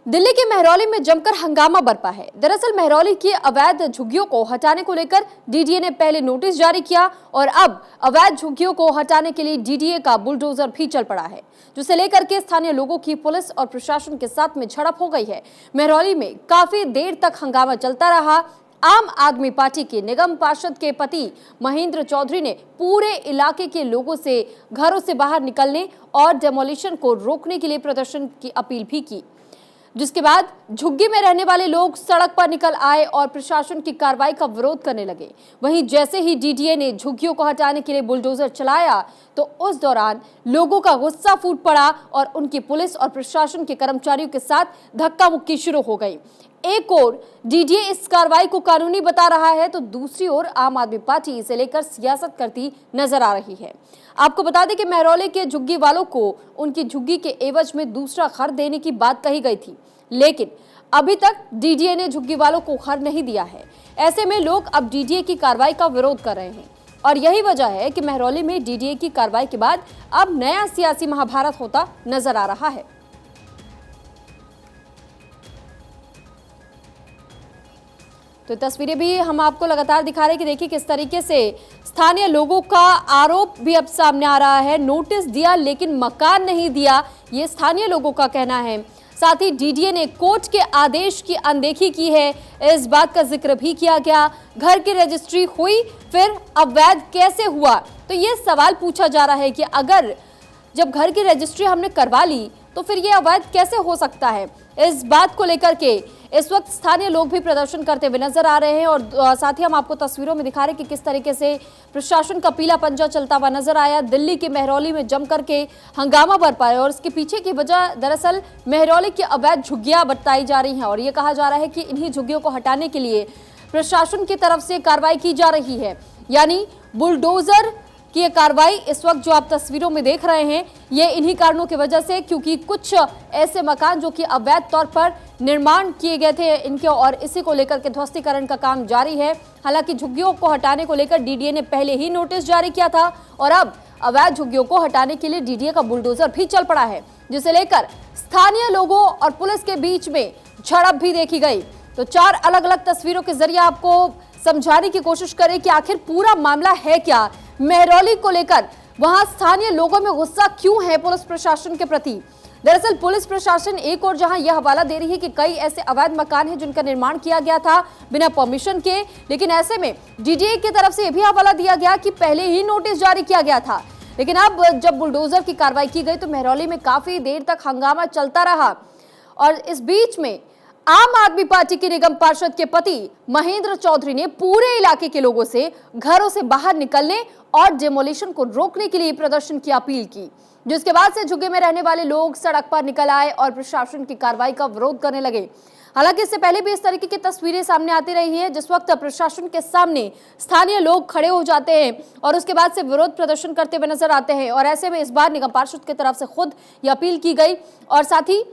दिल्ली के मेहरौली में जमकर हंगामा बरपा है। दरअसल मेहरौली की अवैध झुग्गियों को हटाने को लेकर डीडीए ने पहले नोटिस जारी किया और अब अवैध झुग्गियों को हटाने के लिए डीडीए का बुलडोजर भी चल पड़ा है, जिसे लेकर के स्थानीय लोगों की पुलिस और प्रशासन के साथ में झड़प हो गई है। मेहरौली में काफी देर तक हंगामा चलता रहा। आम आदमी पार्टी के निगम पार्षद के पति महेंद्र चौधरी ने पूरे इलाके के लोगों से घरों से बाहर निकलने और डेमोलिशन को रोकने के लिए प्रदर्शन की अपील भी की, जिसके बाद झुग्गी में रहने वाले लोग सड़क पर निकल आए और प्रशासन की कार्रवाई का विरोध करने लगे। वहीं जैसे ही डीडीए ने झुग्गियों को हटाने के लिए बुलडोजर चलाया तो उस दौरान लोगों का गुस्सा फूट पड़ा और उनकी पुलिस और प्रशासन के कर्मचारियों के साथ धक्का मुक्की शुरू हो गई। एक ओर डीडीए इस कार्रवाई को कानूनी बता रहा है तो दूसरी ओर आम आदमी पार्टी इसे लेकर सियासत करती नजर आ रही है। आपको बता दें कि मेहरौली के झुग्गी वालों को उनकी झुग्गी के एवज में दूसरा घर देने की बात कही गई थी, लेकिन अभी तक डीडीए ने झुग्गी वालों को घर नहीं दिया है। ऐसे में लोग अब डीडीए की कार्रवाई का विरोध कर रहे हैं और यही वजह है कि मेहरौली में डीडीए की कार्रवाई के बाद अब नया सियासी महाभारत होता नजर आ रहा है। तो तस्वीरें भी हम आपको लगातार दिखा रहे हैं कि देखिए किस तरीके से स्थानीय लोगों का आरोप भी अब सामने आ रहा है। नोटिस दिया लेकिन मकान नहीं दिया, ये स्थानीय लोगों का कहना है। साथ ही डीडीए ने कोर्ट के आदेश की अनदेखी की है, इस बात का जिक्र भी किया गया। घर की रजिस्ट्री हुई फिर अवैध कैसे हुआ, तो ये सवाल पूछा जा रहा है कि अगर जब घर की रजिस्ट्री हमने करवा ली तो फिर ये अवैध कैसे हो सकता है। इस बात को लेकर के इस वक्त स्थानीय लोग भी प्रदर्शन करते हुए नजर आ रहे हैं और साथ ही हम आपको तस्वीरों में दिखा रहे हैं कि किस तरीके से प्रशासन का पीला पंजा चलता हुआ नजर आया। दिल्ली के मेहरौली में जम करके हंगामा बरपा है और इसके पीछे की वजह दरअसल मेहरौली की अवैध झुग्गियां बताई जा रही हैं और ये कहा जा रहा है कि इन्हीं झुग्गियों को हटाने के लिए प्रशासन की तरफ से कार्रवाई की जा रही है, यानी बुलडोजर कि ये कार्रवाई इस वक्त जो आप तस्वीरों में देख रहे हैं ये इन्हीं कारणों की वजह से, क्योंकि कुछ ऐसे मकान जो कि अवैध तौर पर निर्माण किए गए थे इनके और इसी को लेकर के ध्वस्तीकरण का काम जारी है। हालांकि झुग्गियों को हटाने को लेकर डीडीए ने पहले ही नोटिस जारी किया था और अब अवैध झुग्गियों को हटाने के लिए डीडीए का बुलडोजर भी चल पड़ा है, जिसे लेकर स्थानीय लोगों और पुलिस के बीच में झड़प भी देखी गई। तो 4 अलग अलग तस्वीरों के जरिए आपको समझाने की कोशिश करें कि आखिर पूरा मामला है क्या, मेहरौली को लेकर वहां स्थानीय लोगों में गुस्सा क्यों है पुलिस प्रशासन के प्रति। दरअसल पुलिस प्रशासन एक और जहां यह हवाला दे रही है कि कई ऐसे अवैध मकान हैं जिनका निर्माण किया गया था बिना परमिशन के, लेकिन ऐसे में डीडीए की तरफ से यह भी हवाला दिया गया कि पहले ही नोटिस जारी किया गया था। लेकिन अब जब बुलडोजर की कार्रवाई की गई तो मेहरौली में काफी देर तक हंगामा चलता रहा और इस बीच में आम आदमी पार्टी के निगम पार्षद के पति महेंद्र चौधरी ने पूरे इलाके के लोगों से घरों से बाहर निकलने और डेमोलिशन को रोकने के लिए प्रदर्शन की अपील की, जिसके बाद से झुग्गी में रहने वाले लोग सड़क पर निकल आए और प्रशासन की कार्रवाई का विरोध करने लगे। हालांकि इससे पहले भी इस तरीके की तस्वीरें सामने आती रही है, जिस वक्त प्रशासन के सामने स्थानीय लोग खड़े हो जाते हैं और उसके बाद से विरोध प्रदर्शन करते हुए नजर आते हैं और ऐसे में इस बार निगम पार्षद की तरफ से खुद यह अपील की गई और साथ ही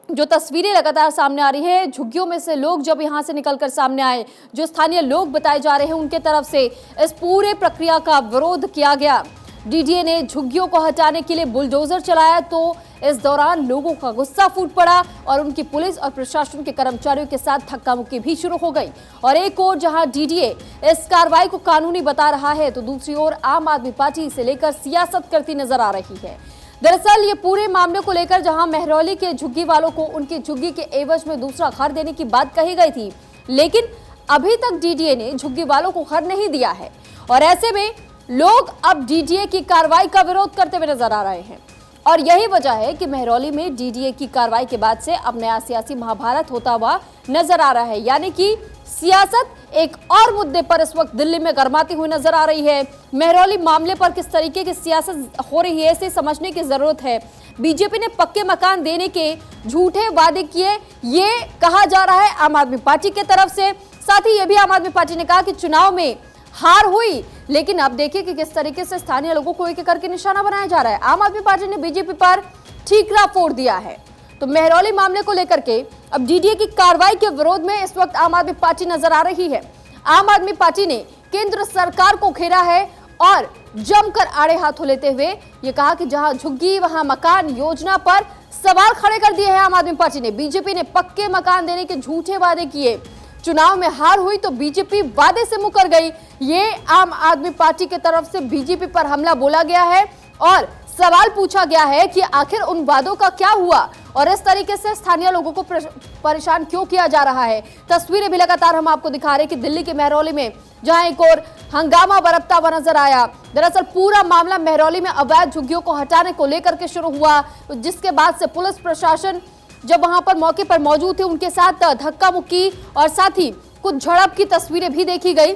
जो तस्वीरें लगातार सामने आ रही है, झुग्गियों में से लोग जब यहां से निकलकर सामने आए, जो स्थानीय लोग बताए जा रहे हैं उनके तरफ से इस पूरे प्रक्रिया का विरोध किया गया। डीडीए ने झुग्गियों को हटाने के लिए बुलडोजर चलाया तो इस दौरान लोगों का गुस्सा फूट पड़ा और उनकी पुलिस और प्रशासन के कर्मचारियों के साथ धक्का मुक्की भी शुरू हो गई। और एक ओर जहां डीडीए इस कार्रवाई को कानूनी बता रहा है तो दूसरी ओर आम आदमी पार्टी इसे लेकर सियासत करती नजर आ रही है। दरअसल ये पूरे मामले को लेकर जहां मेहरौली के झुग्गी वालों को उनकी झुग्गी के एवज में दूसरा घर देने की बात कही गई थी, लेकिन अभी तक डीडीए ने झुग्गी वालों को घर नहीं दिया है और ऐसे में लोग अब डीडीए की कार्रवाई का विरोध करते हुए नजर आ रहे हैं और यही वजह है कि मेहरौली में डीडीए की कार्रवाई के बाद से अब नया सियासी महाभारत होता हुआ नजर आ रहा है, यानी कि सियासत एक और मुद्दे पर इस वक्त दिल्ली में गरमाती हुई नजर आ रही है। मेहरौली मामले पर किस तरीके की सियासत हो रही है इसे समझने की जरूरत है। बीजेपी ने पक्के मकान देने के झूठे वादे किए, ये कहा जा रहा है आम आदमी पार्टी की तरफ से। साथ ही ये भी आम आदमी पार्टी ने कहा कि चुनाव में हार हुई, लेकिन अब देखिए कि किस तरीके से स्थानीय लोगों को एक करके निशाना बनाया जा रहा है। आम आदमी पार्टी ने बीजेपी पर ठीकरा फोड़ दिया है। तो मेहरौली मामले को लेकर के अब डीडीए की कार्रवाई के विरोध में इस वक्त आम आदमी पार्टी नजर आ रही है। आम आदमी पार्टी ने केंद्र सरकार को घेरा है और जमकर आड़े हाथों लेते हुए ये कहा कि जहां झुग्गी वहां मकान योजना पर सवाल खड़े कर दिए हैं आम आदमी पार्टी ने। बीजेपी ने पक्के मकान देने के झूठे वादे किए, चुनाव में हार हुई तो बीजेपी वादे से मुकर गई। ये आम आदमी पार्टी की तरफ से बीजेपी पर हमला बोला गया है और सवाल पूछा गया है कि आखिर उन वादों का क्या हुआ और इस तरीके से स्थानीय लोगों को परेशान क्यों किया जा रहा है। तस्वीरें भी लगातार हम आपको दिखा रहे हैं कि दिल्ली के महरौली में जहां एक और हंगामा बरपता हुआ नजर आया। दरअसल पूरा मामला महरौली में अवैध झुग्गियों को हटाने को लेकर के शुरू हुआ, जिसके बाद से पुलिस प्रशासन जब वहां पर मौके पर मौजूद थे उनके साथ धक्का मुक्की और साथ ही कुछ झड़प की तस्वीरें भी देखी गई।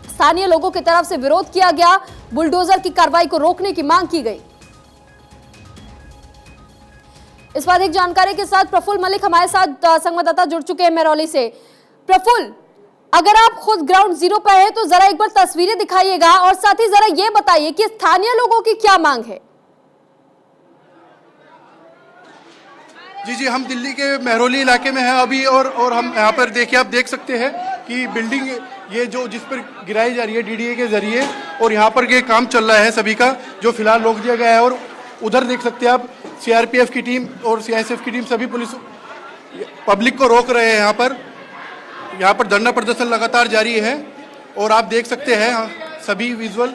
स्थानीय लोगों की तरफ से विरोध किया गया, बुलडोजर की कार्रवाई को रोकने की मांग की गई। इस बार एक जानकारी के साथ प्रफुल्ल मलिक हमारे साथ संवाददाता जुड़ चुके हैं महरौली से। प्रफुल्ल, अगर आप खुद ग्राउंड जीरो पर हैं तो जरा एक बार तस्वीरें दिखाइएगा और साथ ही जरा ये बताइए कि स्थानीय लोगों की क्या मांग है। जी, हम दिल्ली के महरौली इलाके में हैं अभी और हम यहाँ पर देखिए, आप देख सकते हैं कि बिल्डिंग ये जो जिस पर गिराई जा रही है डीडीए के जरिए, और यहाँ पर ये काम चल रहा है सभी का, जो फिलहाल रोक दिया गया है। और उधर देख सकते हैं आप सीआरपीएफ की टीम और सीआईएसएफ की टीम, सभी पुलिस पब्लिक को रोक रहे हैं। यहाँ पर धरना प्रदर्शन लगातार जारी है और आप देख सकते हैं सभी विजुअल।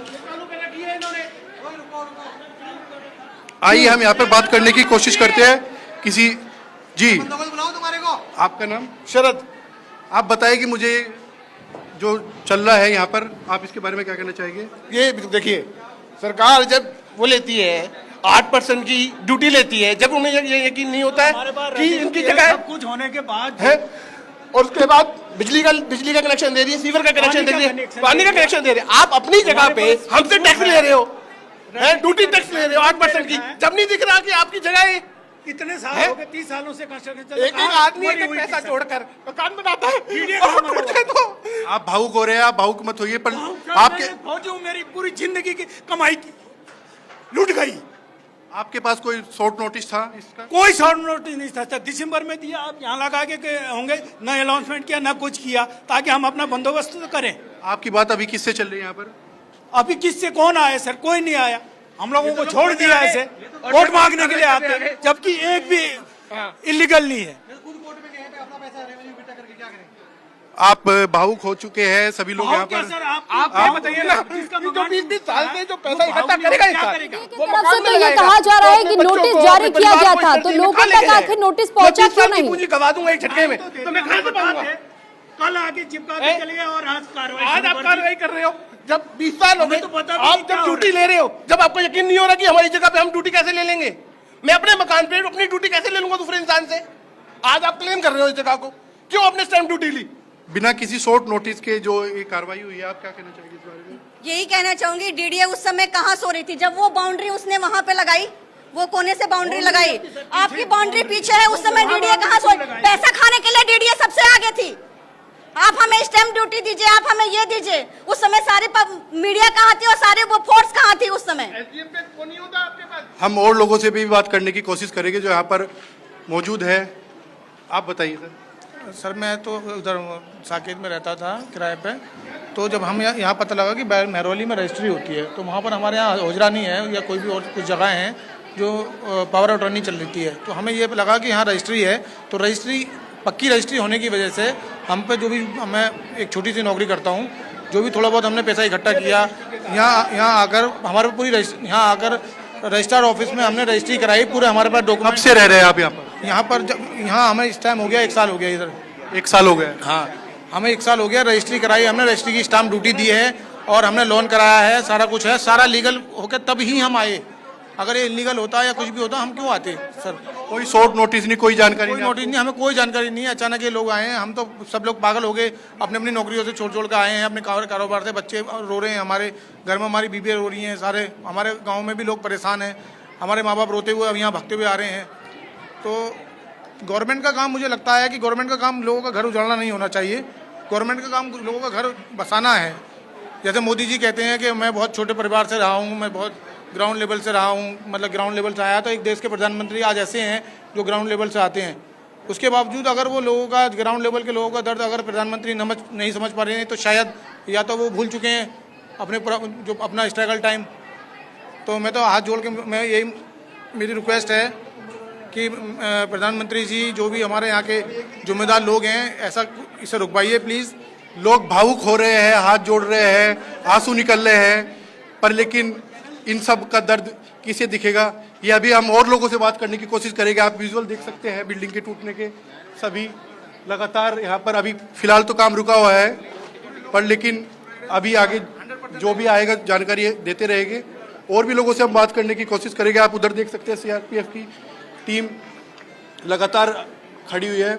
आइए हम यहाँ पर बात करने की कोशिश करते हैं किसी। जी, आपका नाम? शरद। आप बताइए कि मुझे जो चल रहा है यहाँ पर, आप इसके बारे में क्या कहना चाहेंगे? ये देखिए, सरकार जब वो लेती है 8% की ड्यूटी लेती है, जब उन्हें ये यकीन नहीं होता है कि इनकी जगह सब कुछ होने के बाद है, और उसके बाद बिजली का कनेक्शन दे रही है, सीवर का कनेक्शन दे रही है, पानी का कनेक्शन दे रही है। आप अपनी जगह पे हमसे टैक्स ले रहे हो, ड्यूटी टैक्स ले रहे हो 8% की, जब नहीं दिख रहा कि आपकी जगह है। इतने साल हो गए, 30 सालों से कंस्ट्रक्शन एक आदमी एक पैसा जोड़कर मकान बनाता है और टूटते तो आप भावुक हो रहे हैं, आप भावुक मत होइए, पर आपके फौजी हूं, मेरी पूरी जिंदगी की कमाई की लूट गई। आपके पास कोई शॉर्ट नोटिस था इसका? कोई शॉर्ट नोटिस नहीं था, दिसंबर में दिया, आप यहाँ लगा के होंगे, न अनाउंसमेंट किया, न कुछ किया, ताकि हम अपना बंदोबस्त तो करें। आपकी बात अभी किससे चल रही है यहाँ पर? अभी किससे कौन आया सर? कोई नहीं आया, हम लोगों को छोड़ दिया ऐसे वोट मांगने के लिए आते, जबकि एक भी इलीगल नहीं है। आप भावुक हो चुके हैं, सभी लोग यहाँ पर। आप बताइए ना, जो 20 साल से जो पैसा इकट्ठा करेगा तरफ से तो ये कहा जा रहा है कि नोटिस जारी किया गया था, तो लोगों तक आखिर नोटिस पहुंचा क्यों नहीं? पूंजी गवा दूंगा एक झटके में, तो मैं कहां से पाऊंगा? कल आके चिपका के चले गए और आज आप कार्रवाई कर रहे हो। जब 20 साल हो गए, तो पता आप जब ड्यूटी ले रहे हो, जब आपको यकीन नहीं हो रहा कि हमारी जगह पे हम ड्यूटी कैसे ले लेंगे, मैं अपने मकान पे अपनी ड्यूटी कैसे ले लूंगा दूसरे इंसान से? आज आप क्लेम कर रहे हो इस जगह को, क्यों आपने स्टैम्प ड्यूटी ली बिना किसी शॉर्ट नोटिस के? जो ये कार्रवाई हुई है, आप क्या कहना चाहेंगे इस बारे में? यही कहना चाहूंगी, डीडीए उस समय कहाँ सो रही थी जब वो बाउंड्री उसने वहाँ पे लगाई, वो कोने से बाउंड्री लगाई। आपकी बाउंड्री पीछे है, उस समय डीडीए कहाँ सो? पैसा खाने के लिए डीडीए सबसे आगे थी। आप हमें स्टैम्प ड्यूटी दीजिए, आप हमें ये दीजिए। उस समय सारी मीडिया कहाँ थी और सारे वो फोर्स कहाँ थी उस समय? हम और लोगों से भी बात करने की कोशिश करेंगे जो यहाँ पर मौजूद है। आप बताइए सर। सर मैं तो उधर साकेत में रहता था किराए पे, तो जब हम यहाँ पता लगा कि महरौली में रजिस्ट्री होती है, तो वहाँ पर हमारे यहाँ ओजरा नहीं है या कोई भी और कुछ जगह हैं जो पावर ऑफ अटॉर्नी चल रही है, तो हमें ये लगा कि यहाँ रजिस्ट्री है, तो रजिस्ट्री पक्की रजिस्ट्री होने की वजह से हम पे जो भी, मैं एक छोटी सी नौकरी करता हूँ, जो भी थोड़ा बहुत हमने पैसा इकट्ठा किया, यहाँ आकर हमारे पूरी यहाँ आकर रजिस्ट्रार ऑफिस में हमने रजिस्ट्री कराई, पूरे हमारे पास डॉक्यूमेंट। कब से रह रहे हैं आप यहाँ पर? यहाँ हमें इस टाइम हो गया 1 साल हो गया इधर। 1 साल हो गया? हाँ, हमें 1 साल हो गया। रजिस्ट्री कराई हमने, रजिस्ट्री की स्टाम्प ड्यूटी दी है और हमने लोन कराया है, सारा कुछ है, सारा लीगल होकर तब ही हम आए। अगर ये इलीगल होता या कुछ भी होता हम क्यों आते सर? कोई शॉर्ट नोटिस नहीं, कोई जानकारी कोई नोटिस नहीं, हमें कोई जानकारी नहीं है। अचानक ये लोग आए हैं, हम तो सब लोग पागल हो गए, अपनी अपनी नौकरियों से छोड़ के आए हैं, अपने कारोबार से। बच्चे रो रहे हैं, हमारे घर में हमारी बीबियाँ रो रही हैं, सारे हमारे गाँव में भी लोग परेशान हैं, हमारे माँ बाप रोते हुए अब यहाँ भागते हुए आ रहे हैं। तो गवर्नमेंट का काम, मुझे लगता है कि गवर्नमेंट का काम लोगों का घर उजाड़ना नहीं होना चाहिए। गवर्नमेंट का काम लोगों का घर बसाना है। जैसे मोदी जी कहते हैं कि मैं बहुत छोटे परिवार से रहा हूँ, मैं बहुत ग्राउंड लेवल से रहा हूँ, मतलब ग्राउंड लेवल से आया। तो एक देश के प्रधानमंत्री आज ऐसे हैं जो ग्राउंड लेवल से आते हैं, उसके बावजूद अगर वो लोगों का, ग्राउंड लेवल के लोगों का दर्द अगर प्रधानमंत्री नहीं समझ पा रहे हैं, तो शायद या तो वो भूल चुके हैं जो अपना स्ट्रगल टाइम। तो मैं तो हाथ जोड़ के, मैं यही मेरी रिक्वेस्ट है कि प्रधानमंत्री जी जो भी हमारे यहाँ के जिम्मेदार लोग हैं ऐसा इसे रुकवाइए प्लीज़। लोग भावुक हो रहे हैं, हाथ जोड़ रहे हैं, आंसू निकल रहे हैं, पर लेकिन इन सब का दर्द किसे दिखेगा? ये अभी हम और लोगों से बात करने की कोशिश करेंगे। आप विजुअल देख सकते हैं बिल्डिंग के टूटने के, सभी लगातार यहाँ पर अभी फिलहाल तो काम रुका हुआ है, पर लेकिन अभी आगे जो भी आएगा जानकारी देते रहेंगे। और भी लोगों से हम बात करने की कोशिश करेंगे। आप उधर देख सकते हैं सीआरपीएफ की टीम लगातार खड़ी हुई है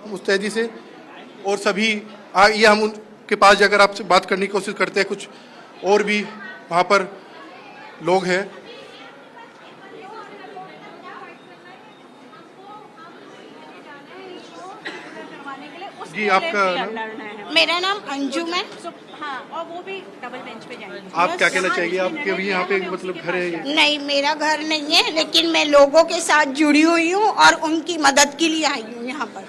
मुस्तैदी से, और सभी ये हम उनके पास जाकर आपसे बात करने की कोशिश करते हैं। कुछ और भी वहाँ पर लोग हैं। जी आपका मेरा नाम अंजुम है। हाँ, और वो भी डबल बेंच पे जाएंगे। आप क्या कहना चाहिए? आपके अभी यहाँ पे मतलब घर है ये? नहीं, मेरा घर नहीं है, लेकिन मैं लोगों के साथ जुड़ी हुई हूँ और उनकी मदद के लिए आई हूँ यहाँ पर।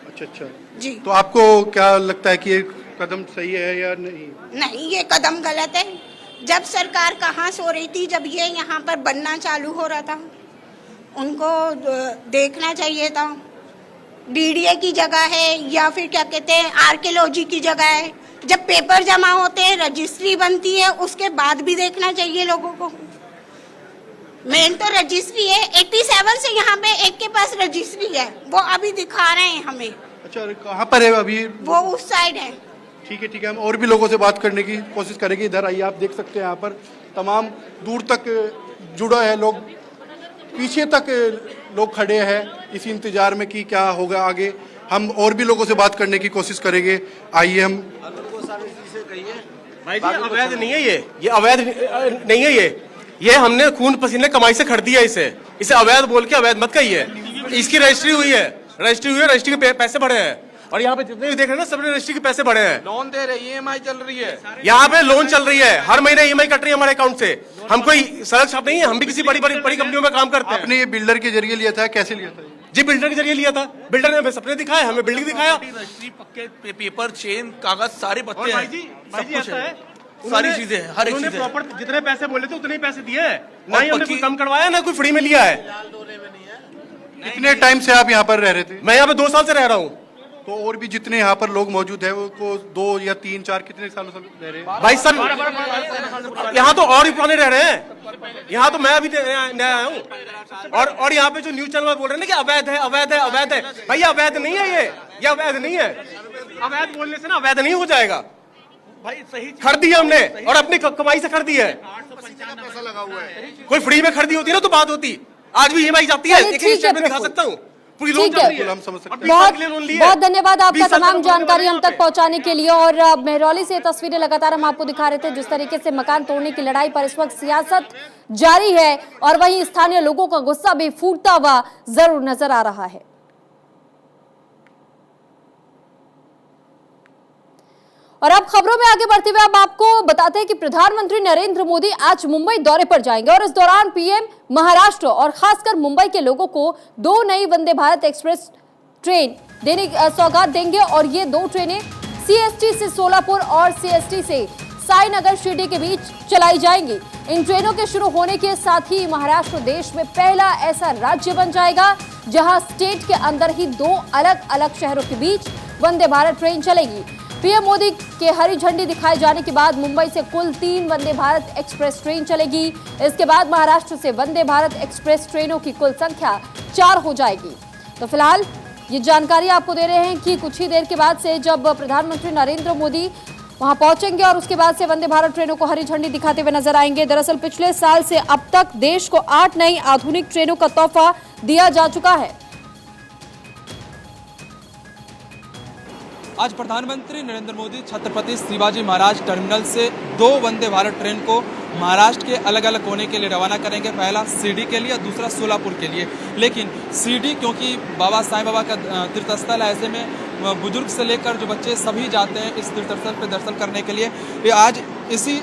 अच्छा अच्छा जी। तो आपको क्या लगता है कि ये कदम सही है या नहीं? नहीं, ये कदम गलत है। जब सरकार कहाँ सो रही थी, जब ये यहाँ पर बनना चालू हो रहा था, उनको देखना चाहिए था। डीडीए की जगह है या फिर क्या कहते हैं आर्कियोलॉजी की जगह है। जब पेपर जमा होते हैं, रजिस्ट्री बनती है, उसके बाद भी देखना चाहिए लोगों को। मेन तो रजिस्ट्री है। 87 से यहाँ पे एक के पास रजिस्ट्री है, वो अभी दिखा रहे हैं हमें। अच्छा, कहाँ पर है अभी? वो उस साइड है। ठीक है, हम और भी लोगों से बात करने की कोशिश करेंगे। इधर आइए, आप देख सकते हैं यहाँ पर तमाम दूर तक जुड़ा है लोग, पीछे तक लोग खड़े हैं इसी इंतजार में कि क्या होगा आगे। हम और भी लोगों से बात करने की कोशिश करेंगे। आइए हम। भाई जी अवैध नहीं है ये अवैध नहीं है ये हमने खून पसीने कमाई से खरीदी है इसे अवैध बोल के अवैध मत कहिए। इसकी रजिस्ट्री हुई है, रजिस्ट्री के पैसे बढ़े हैं, और यहाँ पे जितने भी देख रहे हैं ना सबने रजिस्ट्री के पैसे बढ़े हैं। लोन दे रहे, EMI चल रही है, यहाँ पे लोन चल रही है, हर महीने EMI कट रही है हमारे अकाउंट से। हम कोई सड़क छाप नहीं है, हम भी किसी बड़ी कंपनियों में काम करते हैं। आपने ये बिल्डर के जरिए लिया था? कैसे लिया था? जी बिल्डर के जरिए लिया था। बिल्डर ने हमें सपने दिखाए, हमें बिल्डिंग दिखाया। रजिस्ट्री, पक्के पेपर, चेन, कागज सारे पत्ते हैं। भाई जी ऐसा है, सारी चीजें, हर एक चीज। प्रॉपर जितने पैसे बोले थे उतने ही पैसे दिए हैं, ना ही हमने कोई कम करवाया ना कोई फ्री में लिया है। कितने टाइम से आप यहाँ पर रह रहे थे? मैं यहाँ पे 2 साल से रह रहा हूँ। तो और भी जितने यहाँ पर लोग मौजूद है वो 2 या 3 4 कितने सालों से रह रहे हैं? भाई सब यहाँ तो और भी पुराने रह रहे हैं। यहाँ तो मैं अभी नया आया हूँ। और यहाँ पे जो न्यूज चैनल बोल रहे हैं ना कि अवैध है अवैध है अवैध है, भाई ये अवैध नहीं है, ये अवैध नहीं है। अवैध बोलने से ना अवैध नहीं हो जाएगा। भाई सही खरीदी है हमने और अपनी कमाई से खरीदी है। पैसा लगा हुआ है। कोई फ्री में खरीदी होती ना तो बात होती। आज भी EMI जाती है, एक स्टेटमेंट दिखा सकता हूँ। पूरी लोन चल रही है, हम समझ सकते हैं। बहुत धन्यवाद आपका तमाम जानकारी हम तक पहुंचाने के लिए। और मेहरौली से तस्वीरें लगातार हम आपको दिखा रहे थे, जिस तरीके से मकान तोड़ने की लड़ाई पर इस वक्त सियासत जारी है और वहीं स्थानीय लोगों का गुस्सा भी फूटता हुआ जरूर नजर आ रहा है। और अब खबरों में आगे बढ़ते हुए अब आपको बताते हैं कि प्रधानमंत्री नरेंद्र मोदी आज मुंबई दौरे पर जाएंगे और इस दौरान पीएम महाराष्ट्र और खासकर मुंबई के लोगों को 2 नई वंदे भारत एक्सप्रेस ट्रेन देने की सौगात देंगे। और ये 2 ट्रेनें CST से सोलापुर और CST से साईनगर शिरडी के बीच चलाई जाएंगी। इन ट्रेनों के शुरू होने के साथ ही महाराष्ट्र देश में पहला ऐसा राज्य बन जाएगा जहां स्टेट के अंदर ही 2 अलग अलग शहरों के बीच वंदे भारत ट्रेन चलेगी। पीएम मोदी के हरी झंडी दिखाए जाने के बाद मुंबई से कुल 3 वंदे भारत एक्सप्रेस ट्रेन चलेगी। इसके बाद महाराष्ट्र से वंदे भारत एक्सप्रेस ट्रेनों की कुल संख्या 4 हो जाएगी। तो फिलहाल ये जानकारी आपको दे रहे हैं कि कुछ ही देर के बाद से जब प्रधानमंत्री नरेंद्र मोदी वहां पहुंचेंगे और उसके बाद से वंदे भारत ट्रेनों को हरी झंडी दिखाते हुए नजर आएंगे। दरअसल पिछले साल से अब तक देश को 8 नई आधुनिक ट्रेनों का तोहफा दिया जा चुका है। आज प्रधानमंत्री नरेंद्र मोदी छत्रपति शिवाजी महाराज टर्मिनल से 2 वंदे भारत ट्रेन को महाराष्ट्र के अलग अलग कोने के लिए रवाना करेंगे। पहला शिरडी के लिए और दूसरा सोलापुर के लिए। लेकिन शिरडी क्योंकि बाबा साईं बाबा का तीर्थस्थल है, ऐसे में बुजुर्ग से लेकर जो बच्चे सभी जाते हैं इस तीर्थस्थल पर दर्शन करने के लिए। ये आज इसी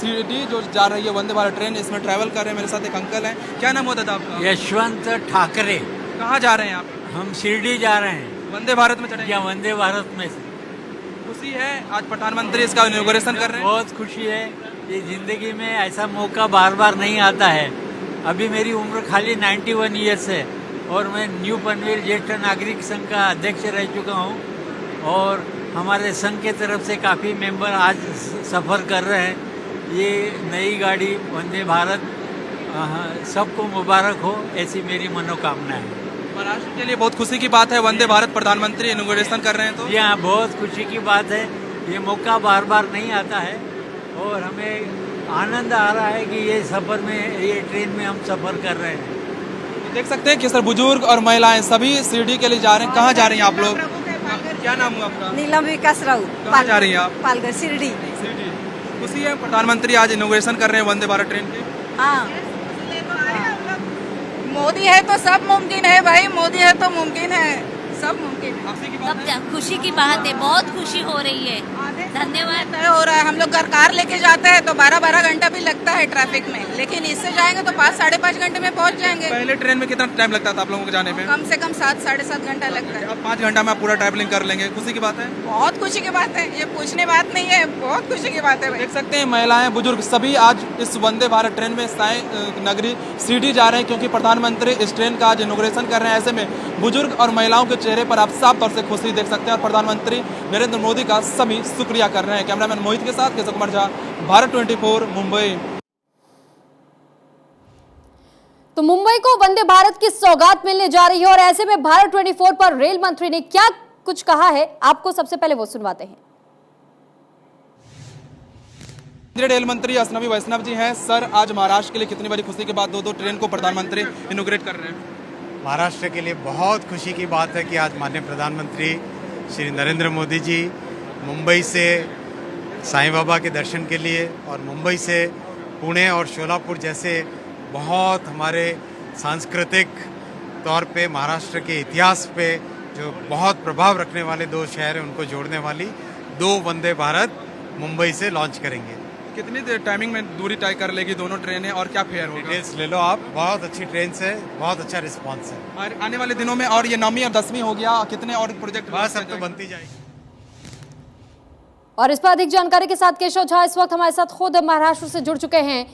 शिरडी जो जा रही है वंदे भारत ट्रेन, इसमें ट्रैवल कर रहे हैं। मेरे साथ एक अंकल हैं। क्या नाम होता था आपका? यशवंत ठाकरे। कहाँ जा रहे हैं आप? हम शिरडी जा रहे हैं। वंदे भारत में चढ़ेंगे? या वंदे भारत में से खुशी है आज प्रधानमंत्री इसका इनॉग्रेशन कर रहे हैं? बहुत खुशी है। ये जिंदगी में ऐसा मौका बार बार नहीं आता है। अभी मेरी उम्र खाली 91 ईयर्स है और मैं न्यू पनवेल ज्येष्ठ नागरिक संघ का अध्यक्ष रह चुका हूँ और हमारे संघ के तरफ से काफ़ी मेंबर आज सफ़र कर रहे हैं। ये नई गाड़ी वंदे भारत सबको मुबारक हो, ऐसी मेरी मनोकामना है। महाराष्ट्र के लिए बहुत खुशी की बात है, वंदे भारत प्रधानमंत्री इनॉग्रेशन कर रहे हैं, तो यहाँ बहुत खुशी की बात है। ये मौका बार बार नहीं आता है और हमें आनंद आ रहा है कि ये सफ़र में, ये ट्रेन में हम सफ़र कर रहे हैं। देख सकते हैं कि सर बुजुर्ग और महिलाएं सभी शिरडी के लिए जा रहे हैं। कहाँ जा रही हैं आप लोग? क्या नाम हुआ आपका? नीलम विकास राउत। कहाँ जा रही हैं आप? पालघर, शिरडी। खुशी है, प्रधानमंत्री आज इनॉग्रेशन कर रहे हैं वंदे भारत ट्रेन के। हाँ, मोदी है तो सब मुमकिन है भाई, मोदी है तो मुमकिन है, सब मुमकिन है। खुशी की बात है, बहुत खुशी हो रही है। धन्यवाद। हो रहा है, हम लोग कार लेके जाते हैं तो 12-12 घंटा भी लगता है ट्रैफिक में, लेकिन इससे जाएंगे तो 5-5.5 घंटे में पहुंच जाएंगे। पहले ट्रेन में कितना टाइम लगता था आप लोगों को जाने में? कम से कम 7-7.5 घंटा लगता है। अब 5 घंटा में आप पूरा ट्रैवलिंग कर लेंगे, खुशी की बात है। बहुत खुशी की बात है, ये पूछने बात नहीं है, बहुत खुशी की बात है भाई। देख सकते हैं महिलाएं बुजुर्ग सभी आज इस वंदे भारत ट्रेन में साई नगरी शिरडी जा रहे हैं, क्योंकि प्रधानमंत्री इस ट्रेन का आज इनॉग्रेशन कर रहे हैं। ऐसे में बुजुर्ग और महिलाओं के चेहरे पर आप साफ तौर से खुशी देख सकते हैं और प्रधानमंत्री नरेंद्र मोदी का सभी शुक्रिया कर रहे हैं। कैमरामैन मोहित के साथ केशव कुमार झा, भारत 24 मुंबई। तो मुंबई को वंदे भारत की सौगात मिलने जा रही है और ऐसे में भारत 24 पर रेल मंत्री ने क्या कुछ कहा है, आपको सबसे पहले वो सुनवाते हैं। केंद्रीय रेल मंत्री अश्विनी वैष्णव जी हैं। सर, आज महाराष्ट्र के लिए कितनी बड़ी खुशी के बाद दो ट्रेन को प्रधानमंत्री इनॉग्रेट कर रहे हैं? महाराष्ट्र के लिए बहुत खुशी की बात है कि आज माननीय प्रधानमंत्री श्री नरेंद्र मोदी जी मुंबई से साईं बाबा के दर्शन के लिए और मुंबई से पुणे और शोलापुर जैसे बहुत हमारे सांस्कृतिक तौर पे महाराष्ट्र के इतिहास पे जो बहुत प्रभाव रखने वाले 2 शहर हैं, उनको जोड़ने वाली 2 वंदे भारत मुंबई से लॉन्च करेंगे। कितनी देर टाइमिंग में दूरी तय कर लेगी दोनों ट्रेनें और क्या फेयर होगा? डिटेल्स ले लो आप, बहुत अच्छी ट्रेन से बहुत अच्छा रिस्पांस है। और आने वाले दिनों में, और ये 9वीं और 10वीं हो गया, कितने और प्रोजेक्ट बस अब तो बनती जाएगी। और इस पर अधिक जानकारी के साथ केशव झा इस वक्त हमारे साथ खुद महाराष्ट्र से जुड़ चुके हैं।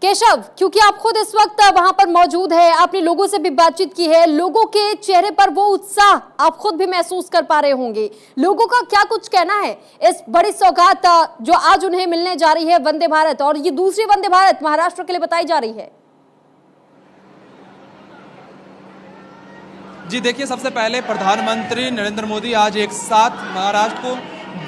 केशव, क्योंकि आप खुद इस वक्त वहां पर मौजूद है, आपने लोगों से भी बातचीत की है, लोगों के चेहरे पर वो उत्साह आप खुद भी महसूस कर पा रहे होंगे। लोगों का क्या कुछ कहना है इस बड़ी सौगात जो आज उन्हें मिलने जा रही है वंदे भारत, और ये दूसरी वंदे भारत महाराष्ट्र के लिए बताई जा रही है? जी देखिए, सबसे पहले प्रधानमंत्री नरेंद्र मोदी आज एक साथ महाराष्ट्र को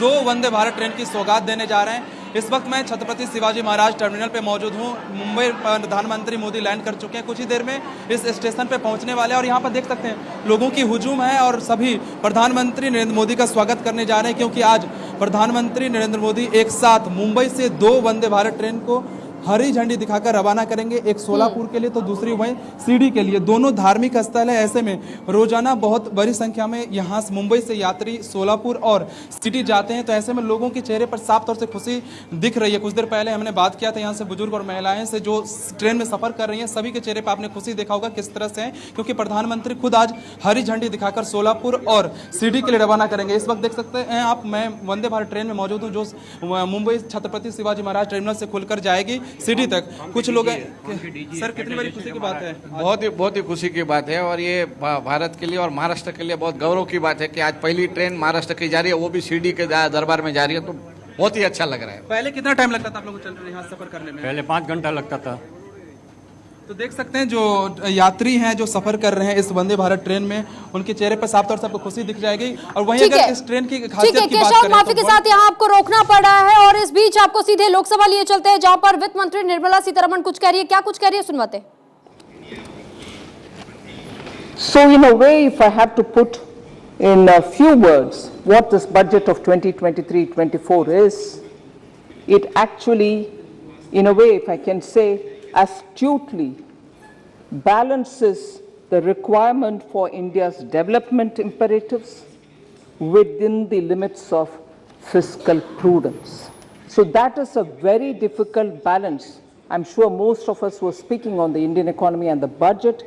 2 वंदे भारत ट्रेन की सौगात देने जा रहे हैं। इस वक्त मैं छत्रपति शिवाजी महाराज टर्मिनल पे मौजूद हूँ। मुंबई प्रधानमंत्री मोदी लैंड कर चुके हैं, कुछ ही देर में इस स्टेशन पे पहुंचने वाले हैं और यहाँ पर देख सकते हैं लोगों की हुजूम है और सभी प्रधानमंत्री नरेंद्र मोदी का स्वागत करने जा रहे हैं, क्योंकि आज प्रधानमंत्री नरेंद्र मोदी एक साथ मुंबई से 2 वंदे भारत ट्रेन को हरी झंडी दिखाकर रवाना करेंगे। एक सोलापुर के लिए तो दूसरी वहीं शिरडी के लिए। दोनों धार्मिक स्थल है, ऐसे में रोजाना बहुत बड़ी संख्या में यहाँ से मुंबई से यात्री सोलापुर और शिरडी जाते हैं, तो ऐसे में लोगों के चेहरे पर साफ तौर से खुशी दिख रही है। कुछ देर पहले हमने बात किया था यहाँ से बुजुर्ग और महिलाएं से जो ट्रेन में सफर कर रही हैं, सभी के चेहरे पर आपने खुशी देखा होगा किस तरह से है, क्योंकि प्रधानमंत्री खुद आज हरी झंडी दिखाकर सोलापुर और शिरडी के लिए रवाना करेंगे। इस वक्त देख सकते हैं आप, मैं वंदे भारत ट्रेन में मौजूद हूँ जो मुंबई छत्रपति शिवाजी महाराज टर्मिनल से खुलकर जाएगी शिरडी तक। कुछ लोग सर, कितनी बड़ी खुशी की बात है? बहुत ही खुशी की बात है और ये भारत के लिए और महाराष्ट्र के लिए बहुत गौरव की बात है कि आज पहली ट्रेन महाराष्ट्र की जा रही है, वो भी शिरडी के दरबार में जा रही है, तो बहुत ही अच्छा लग रहा है। पहले कितना टाइम लगता था आप लोगों को यहाँ सफर करने में? पहले 5 घंटा लगता था। तो देख सकते हैं जो यात्री हैं जो सफर कर रहे हैं इस वंदे भारत ट्रेन में, उनके चेहरे पर साफ तौर से आपको खुशी दिख जाएगी। और वहीं अगर इस ट्रेन की खासियत की बात करें, माफी के साथ यहाँ आपको रोकना पड़ रहा है और इस बीच आपको सीधे लोकसभा लिए चलते हैं, जहां पर वित्त मंत्री निर्मला सीतारमण कुछ कह रही है। क्या कुछ कह रही है, सुनवाते। So in a way, if I have to put in a few words what this budget of 2023-24 is, it actually, in a way, if I can say, astutely balances the requirement for India's development imperatives within the limits of fiscal prudence. So that is a very difficult balance. I'm sure most of us who are speaking on the Indian economy and the budget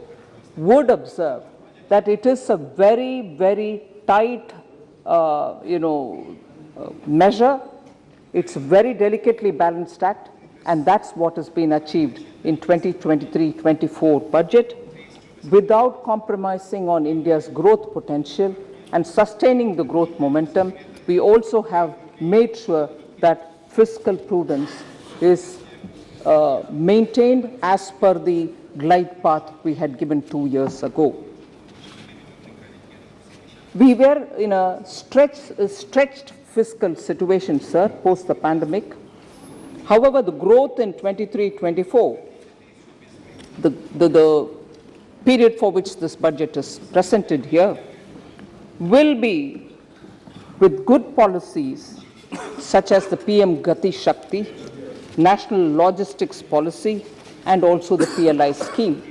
would observe that it is a very, very tight, measure. It's a very delicately balanced act. and that's what has been achieved in 2023-24 budget, without compromising on India's growth potential and sustaining the growth momentum. We also have made sure that fiscal prudence is maintained as per the glide path we had given 2 years ago. We were in a stretched fiscal situation, sir, post the pandemic. However, the growth in 23-24, the period for which this budget is presented here, will be with good policies such as the PM Gati Shakti, National Logistics Policy, and also the PLI scheme.